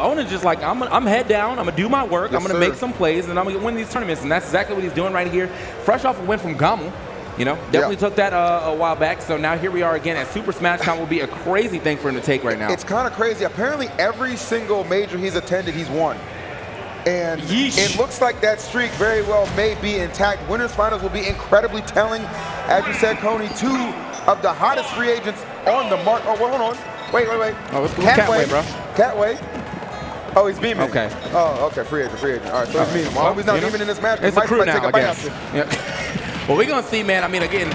Onin's just like, I'm head down, I'm going to do my work, Yes, I'm going to make some plays, and I'm going to win these tournaments. And that's exactly what he's doing right here. Fresh off a win from Gamu. You know, definitely took that a while back. So now here we are again at Super Smash Con. Will be a crazy thing for him to take right now. It's kind of crazy. Apparently every single major he's attended, he's won. And it looks like that streak very well may be intact. Winners finals will be incredibly telling. As you said, Coney, 2 of the hottest free agents on the market. Oh, well, hold on. Wait. Oh, it's Catway, bro. Catway. Oh, he's beaming. Okay. Oh, okay. Free agent. All right, so he's beaming. Well, he's not beaming in this match. It's a crew now, I guess. Well, we're going to see, man. I mean, again,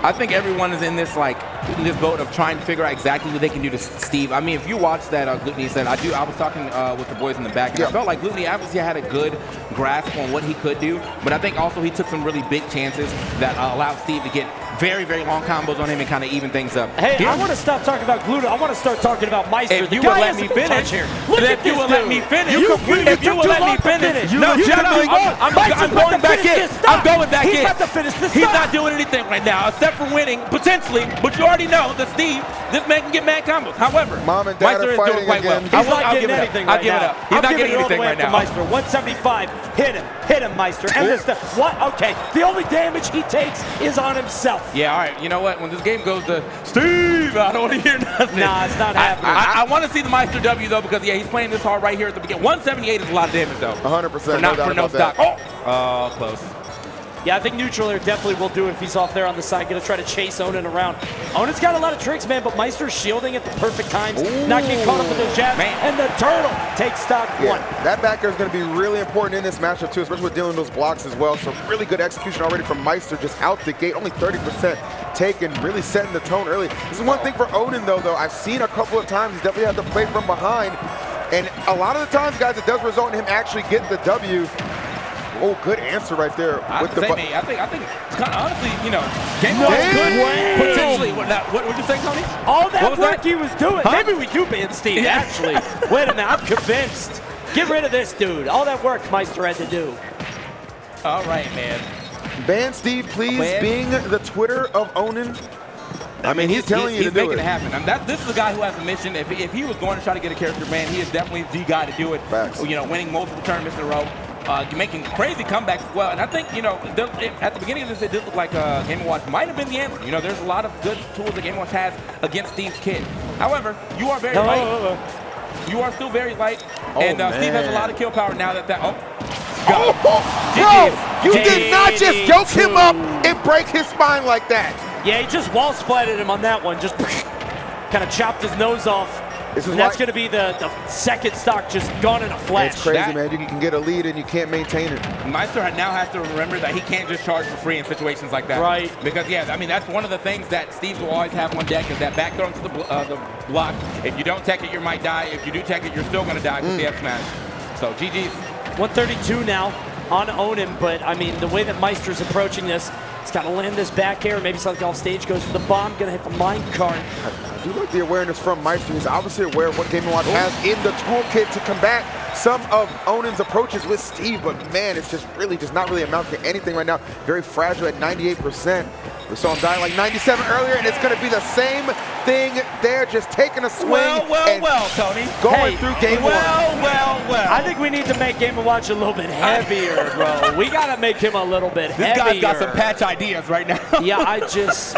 I think everyone is in this, boat of trying to figure out exactly what they can do to Steve. I mean, if you watch that, Glutny said, I was talking with the boys in the back, and I felt like Glutny obviously had a good grasp on what he could do, but I think also he took some really big chances that allowed Steve to get very, very long combos on him and kind of even things up. Hey, I want to stop talking about Glutny. I want to start talking about Maister. If you will let me finish here. If you will let me finish. If you will let me finish. No, I'm going back in. I'm going back in. He's about to finish this. He's not doing anything right now except for winning, potentially, but you already know that Steve, this man can get mad combos. However, Mom and Dad Maister is doing quite well. He's not getting anything right now. I'll give it up. He's not getting anything right now. Maister, 175. Hit him, Maister. And this what? Okay. The only damage he takes is on himself. Yeah, all right. You know what? When this game goes to Steve, I don't want to hear nothing. Nah, it's not happening. I want to see the Maister W, though, because, he's playing this hard right here at the beginning. 178 is a lot of damage, though. 100%. For no stock. Oh, close. Yeah, I think neutral air definitely will do it if he's off there on the side. Going to try to chase Onin around. Onin's got a lot of tricks, man, but Maister's shielding at the perfect times. Not getting caught up with those jabs. Man. And the turtle takes stock one. That back air is going to be really important in this matchup, too, especially with dealing with those blocks as well. So really good execution already from Maister just out the gate. Only 30% taken, really setting the tone early. This is one thing for Onin, though. I've seen a couple of times he's definitely had to play from behind. And a lot of the times, guys, it does result in him actually getting the W. Oh, good answer right there. I think it's kind of honestly, game could potentially. What would you say, Tony? All that work he was doing. Huh? Maybe we do ban Steve, actually. Wait a minute, I'm convinced. Get rid of this dude. All that work Maister had to do. All right, man. Ban Steve, please, being the Twitter of Onin. I mean, he's telling you to do it. He's making it happen. I mean, this is a guy who has a mission. If he was going to try to get a character ban, he is definitely the guy to do it. Facts. Winning multiple tournaments in a row. Making crazy comebacks as well. And I think, at the beginning of this, it did look like Game & Watch might have been the answer. There's a lot of good tools that Game & Watch has against Steve's kid. However, you are very light. You are still very light. And Steve has a lot of kill power now that Bro, you did not just yoke him up and break his spine like that. Yeah, he just wall splatted him on that one. Just kind of chopped his nose off. And that's going to be the second stock just gone in a flash. It's crazy, man. You can get a lead and you can't maintain it. Maister now has to remember that he can't just charge for free in situations like that. Right. Because, I mean, that's one of the things that Steve will always have on deck is that back throw into the block. If you don't tech it, you might die. If you do tech it, you're still going to die because they have smash. So, GG's. 132 now on Onin, but, I mean, the way that Maister's approaching this, he's got to land this back air. Maybe something off stage, goes for the bomb, going to hit the mine cart. I do like the awareness from Maister. He's obviously aware of what Game & Watch has in the toolkit to combat some of Onin's approaches with Steve, but man, it's just not really amounting to anything right now. Very fragile at 98%. We saw him die like 97 earlier, and it's going to be the same thing there, just taking a swing. Well, Tony. Going through game one. Well. I think we need to make Game & Watch a little bit heavier, bro. We got to make him a little bit heavier. This guy's got some patch ideas right now. Yeah,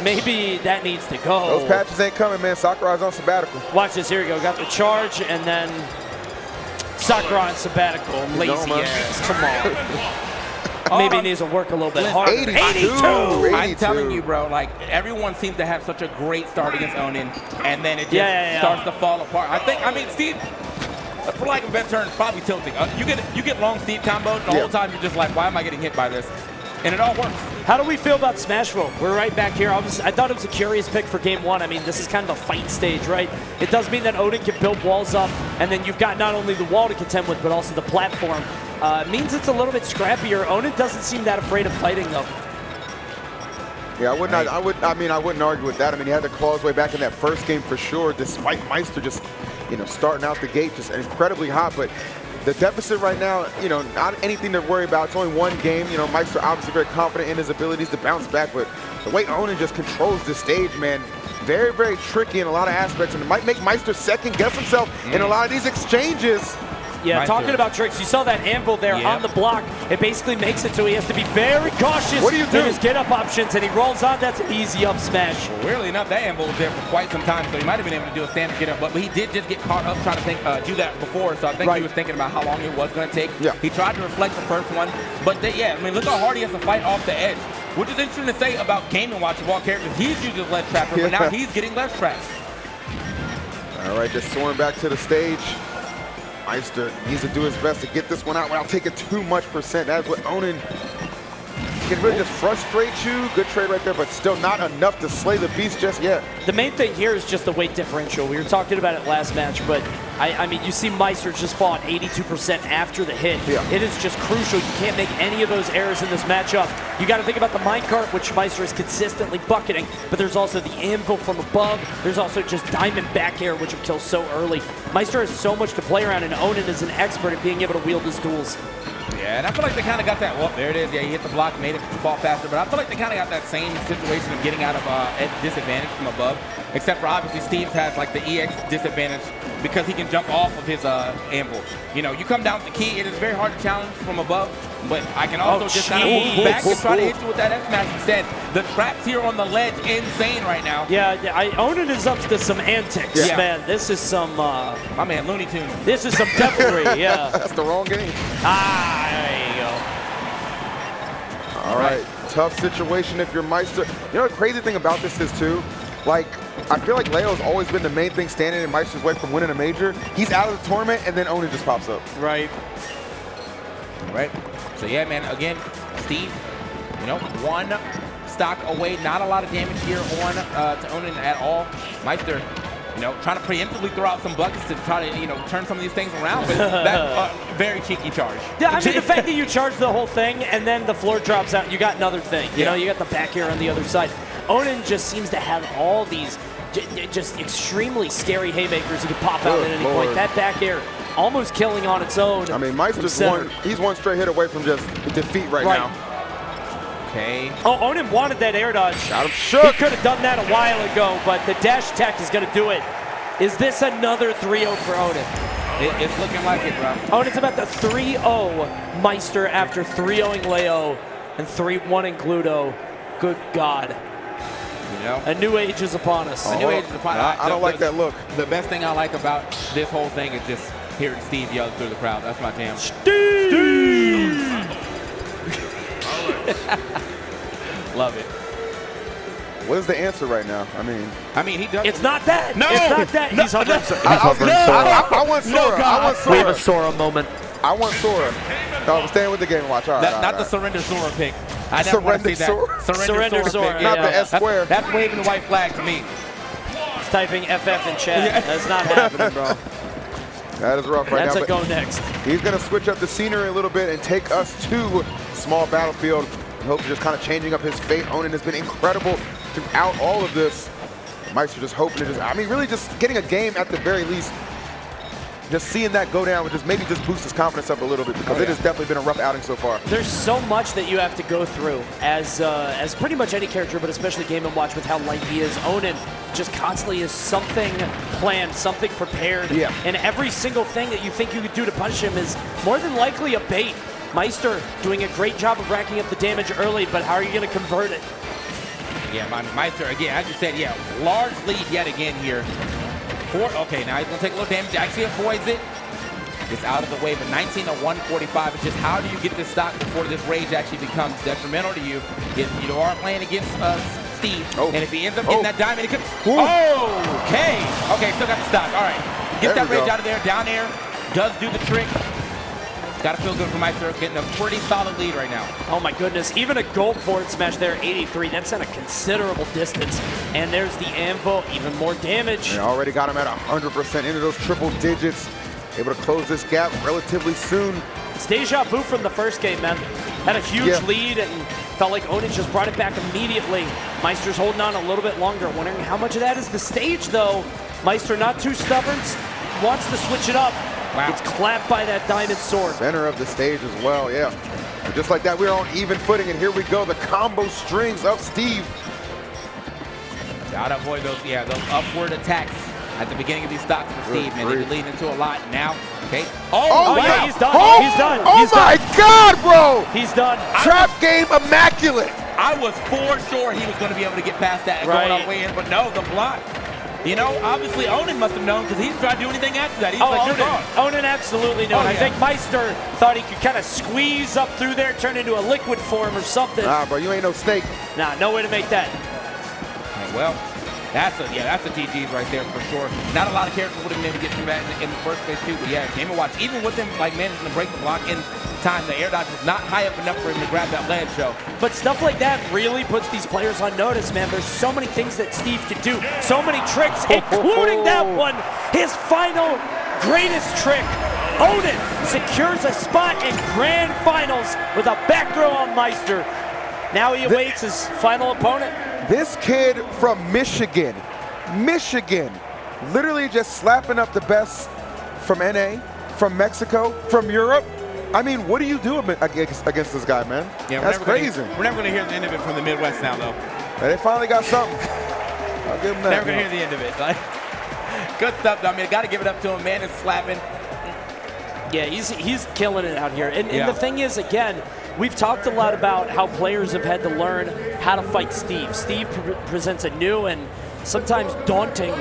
maybe that needs to go. Those patches ain't coming, man. Sakurai's on sabbatical. Watch this. Here we go. Got the charge, and then Sakurai on sabbatical. Lazy ass. Come on. Maybe he needs to work a little bit harder. 82. I'm telling you, bro, everyone seems to have such a great start against Onin, and then it just starts to fall apart. I mean, Steve, for lack of a better term, probably tilting. You get long Steve combo, the whole time you're just like, why am I getting hit by this? And it all works. How do we feel about Smashville? We're right back here. I thought it was a curious pick for game one. I mean, this is kind of a fight stage, right? It does mean that Onin can build walls up, and then you've got not only the wall to contend with, but also the platform. It means it's a little bit scrappier. Onin doesn't seem that afraid of fighting, though. Yeah, I wouldn't argue with that. I mean, he had to claw his way back in that first game for sure, despite Maister just, starting out the gate just incredibly hot. But the deficit right now, not anything to worry about. It's only one game. Maister obviously very confident in his abilities to bounce back, but the way Onin just controls the stage, man, very, very tricky in a lot of aspects, and it might make Maister second guess himself in a lot of these exchanges. Yeah, Maister. talking about tricks, you saw that anvil there on the block. It basically makes it so he has to be very cautious What do you do? in his get-up options, and he rolls on. That's an easy up smash. Well, weirdly enough, that anvil was there for quite some time, so he might have been able to do a standard get up, but he did just get caught up trying to do that before, so I think he was thinking about how long it was going to take. Yeah. He tried to reflect the first one, but yeah, I mean, look how hard he has to fight off the edge, which is interesting to say about Game & Watch of all characters. He's usually the ledge trapper, but now he's getting ledge trapped. All right, just soaring back to the stage. Maister needs to do his best to get this one out without taking too much percent. That's what Onin can really just frustrate you. Good trade right there, but still not enough to slay the beast just yet. The main thing here is just the weight differential. We were talking about it last match, but I mean, you see Maister just fall at 82% after the hit. Yeah. It is just crucial. You can't make any of those errors in this matchup. You got to think about the minecart, which Maister is consistently bucketing, but there's also the anvil from above. There's also just diamond back air, which will kill so early. Maister has so much to play around, and Onin is an expert at being able to wield his tools. Yeah, and I feel like they kind of got that. Well, there it is. Yeah, he hit the block, made it fall faster. But I feel like they kind of got that same situation of getting out of at disadvantage from above. Except for obviously Steve has like the EX disadvantage because he can jump off of his anvil. You know, you come down with the key. It is very hard to challenge from above. But I can also just kind of move back and try to hit you with that F-smash instead. The traps here on the ledge, insane right now. Yeah, Onin is up to some antics, man. This is some... my man, Looney Tunes. This is some devilry, yeah. That's the wrong game. Ah, there you go. All right, tough situation if you're Maister. You know the crazy thing about this is too, like, I feel like Leo's always been the main thing standing in Maister's way from winning a major. He's out of the tournament, and then Onin just pops up. Right. Right. So yeah, man, again, Steve, you know, one stock away, not a lot of damage here on to Onin at all. Maister, you know, trying to preemptively throw out some buckets to try to, you know, turn some of these things around, but that very cheeky charge. Yeah, I mean, the fact that you charge the whole thing and then the floor drops out, you got another thing. You know, you got the back air on the other side. Onin just seems to have all these just extremely scary haymakers that could pop out at any point. That back air almost killing on its own. I mean, Maister's he's one straight hit away from just defeat right now. Okay. Oh, Onin wanted that air dodge. Got him shook. He could have done that a while ago, but the dash attack is going to do it. Is this another 3-0 for Onin? It's looking like it, bro. Onin's about the 3-0 Maister after 3-0ing Leo and 3-1ing Gluto. Good God. You know? A new age is upon us. A new age is upon us. I don't like that look. The best thing I like about this whole thing is just hearing Steve yell through the crowd. That's my jam. Steve! Love it. What is the answer right now? I mean, he does. It's not that. No. It's not that. No. He's hovering. I want Sora. No, God. I want Sora. We have a Sora moment. I want Sora. No, I'm staying with the Game & Watch. All right, Not the surrender Sora pick. I never want to see that. Surrender Sora. Pick. Not the S square. That's waving the white flag to me. He's typing FF in chat. That's not happening, bro. That is rough right now. That's a go next. He's going to switch up the scenery a little bit and take us to small battlefield. I hope just kind of changing up his fate. Onin has been incredible throughout all of this. Maister just hoping to really just getting a game at the very least. Just seeing that go down would just maybe just boost his confidence up a little bit because it has definitely been a rough outing so far. There's so much that you have to go through as pretty much any character, but especially Game & Watch with how light he is. Onin just constantly has something planned, something prepared. Yeah. And every single thing that you think you could do to punish him is more than likely a bait. Maister doing a great job of racking up the damage early, but how are you going to convert it? Yeah, Maister, again, as you said, large lead yet again here. Okay, now he's going to take a little damage. Actually avoids it. Gets out of the way, but 19 to 145. It's just how do you get this stock before this rage actually becomes detrimental to you? If you are playing against Steve, and if he ends up getting that diamond, it could... Okay, still got the stock. All right, get that rage out of there. Down air does do the trick. Gotta feel good for Maister, getting a pretty solid lead right now. Oh my goodness, even a gold forward smash there, 83. That's at a considerable distance. And there's the anvil, even more damage. And already got him at 100% into those triple digits. Able to close this gap relatively soon. It's deja vu from the first game, man. Had a huge lead and felt like Onin just brought it back immediately. Maister's holding on a little bit longer. Wondering how much of that is the stage, though. Maister not too stubborn, wants to switch it up. Wow. It's clapped by that diamond sword. Center of the stage as well, And just like that, we're on even footing, and here we go, the combo strings of Steve. Gotta avoid those, those upward attacks at the beginning of these stocks for Steve, man. They've been leading into a lot now. Okay. Oh yeah. yeah, he's done. Oh, He's done. Oh He's my done. God, bro! He's done. Trap game immaculate. I was for sure he was going to be able to get past that and Right. going all the way in, but no, the block. You know, obviously Onin must have known because he didn't try to do anything after that. He's like, you're gone. Onin absolutely knew. Oh, I yeah. think Maister thought he could kind of squeeze up through there, turn into a liquid form or something. Nah, bro, you ain't no snake. Nah, no way to make that. Well, that's a GG's right there for sure. Not a lot of characters would have been able to get through that in the first place too, but yeah, Game & Watch, even with him like managing to break the block in time, the air dodge was not high up enough for him to grab that ledge, so. But stuff like that really puts these players on notice, man. There's so many things that Steve can do, so many tricks, including that one, his final greatest trick. Onin secures a spot in Grand Finals with a back throw on Maister. Now he awaits his final opponent. This kid from Michigan, literally just slapping up the best from NA, from Mexico, from Europe. I mean, what do you do against this guy, man? Yeah, that's crazy. We're never going to hear the end of it from the Midwest now, though. They finally got something. I'll give him that. Never going to hear the end of it. Like, good stuff, though. I mean, I got to give it up to him. Man is slapping. Yeah, he's killing it out here. And the thing is, again, we've talked a lot about how players have had to learn how to fight Steve. Steve presents a new and sometimes daunting,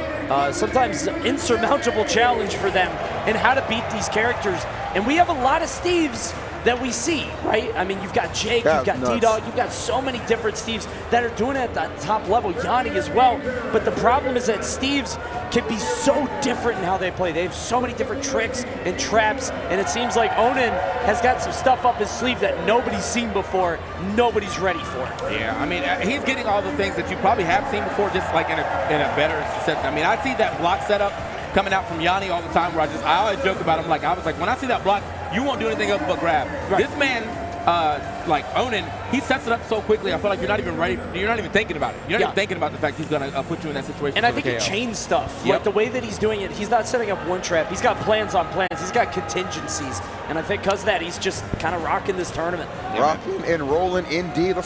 sometimes insurmountable challenge for them in how to beat these characters. And we have a lot of Steves that we see, right? I mean, you've got Jake, you've got D-Dog, you've got so many different Steves that are doing it at the top level, Yanni as well. But the problem is that Steves can be so different in how they play. They have so many different tricks and traps, and it seems like Onin has got some stuff up his sleeve that nobody's seen before, nobody's ready for. Yeah, I mean, he's getting all the things that you probably have seen before, just like in a better set. I mean, I see that block setup coming out from Yanni all the time where I always joke about him, like, I was like, when I see that block, you won't do anything else but grab. Right. This man, like Onin, he sets it up so quickly, I feel like you're not even ready, you're not even thinking about it. You're not even thinking about the fact he's going to put you in that situation. And I think he changed stuff. Like the way that he's doing it, he's not setting up one trap. He's got plans on plans. He's got contingencies. And I think because of that, he's just kind of rocking this tournament. Rocking and rolling indeed.